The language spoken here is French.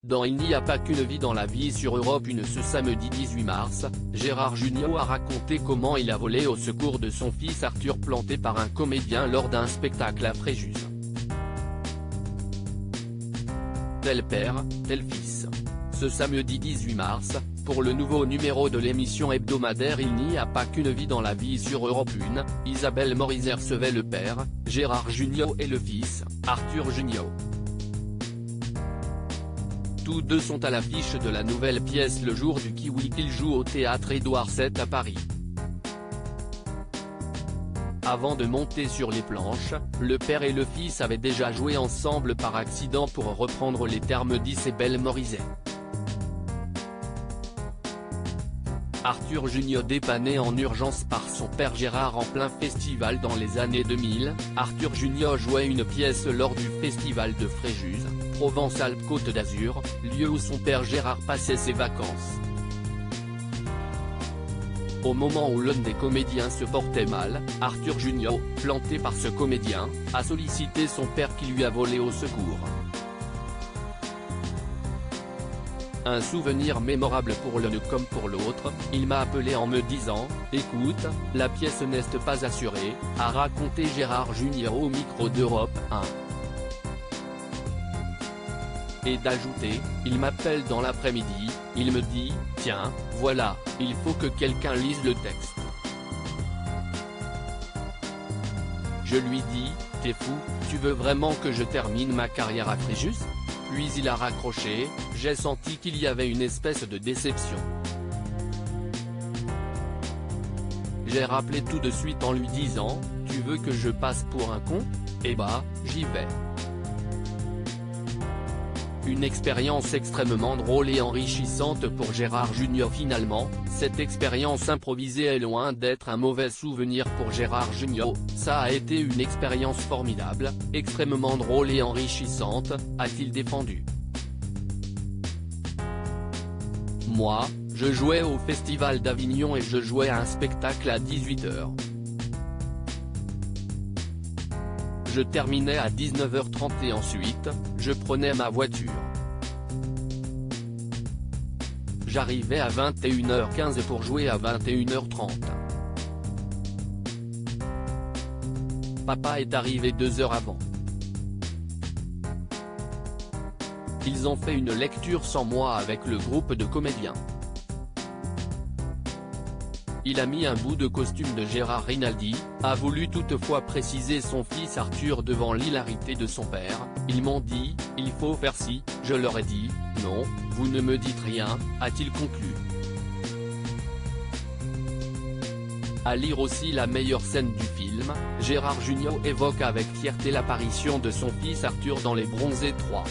Dans Il n'y a pas qu'une vie dans la vie sur Europe 1 ce samedi 18 mars, Gérard Jugnot a raconté comment il a volé au secours de son fils Arthur planté par un comédien lors d'un spectacle à Fréjus. Tel père, tel fils. Ce samedi 18 mars, pour le nouveau numéro de l'émission hebdomadaire Il n'y a pas qu'une vie dans la vie sur Europe 1, Isabelle Morizet recevait le père, Gérard Jugnot et le fils, Arthur Jugnot. Tous deux sont à l'affiche de la nouvelle pièce Le Jour du Kiwi qu'ils jouent au théâtre Édouard VII à Paris. Avant de monter sur les planches, le père et le fils avaient déjà joué ensemble par accident pour reprendre les termes d'Isabelle Morizet. Arthur Jugnot dépanné en urgence par son père Gérard en plein festival dans les années 2000, Arthur Jugnot jouait une pièce lors du festival de Fréjus, Provence-Alpes-Côte d'Azur, lieu où son père Gérard passait ses vacances. Au moment où l'un des comédiens se portait mal, Arthur Jugnot, planté par ce comédien, a sollicité son père qui lui a volé au secours. Un souvenir mémorable pour l'un comme pour l'autre, il m'a appelé en me disant « Écoute, la pièce n'est pas assurée », a raconté Gérard Jugnot au micro d'Europe 1. Et d'ajouter, il m'appelle dans l'après-midi, il me dit « Tiens, voilà, il faut que quelqu'un lise le texte ». Je lui dis « T'es fou, tu veux vraiment que je termine ma carrière à Fréjus ?» Puis il a raccroché, j'ai senti qu'il y avait une espèce de déception. J'ai rappelé tout de suite en lui disant « Tu veux que je passe pour un con ? Eh bah, j'y vais ». Une expérience extrêmement drôle et enrichissante pour Gérard Jugnot finalement, cette expérience improvisée est loin d'être un mauvais souvenir pour Gérard Jugnot, ça a été une expérience formidable, extrêmement drôle et enrichissante, a-t-il défendu. Moi, je jouais au Festival d'Avignon et je jouais à un spectacle à 18h. Je terminais à 19h30 et ensuite, je prenais ma voiture. J'arrivais à 21h15 pour jouer à 21h30. Papa est arrivé 2 heures avant. Ils ont fait une lecture sans moi avec le groupe de comédiens. Il a mis un bout de costume de Gérard Rinaldi, a voulu toutefois préciser son fils Arthur devant l'hilarité de son père, ils m'ont dit, il faut faire ci, je leur ai dit, non, vous ne me dites rien, a-t-il conclu. À lire aussi la meilleure scène du film, Gérard Jugnot évoque avec fierté l'apparition de son fils Arthur dans Les Bronzés 3.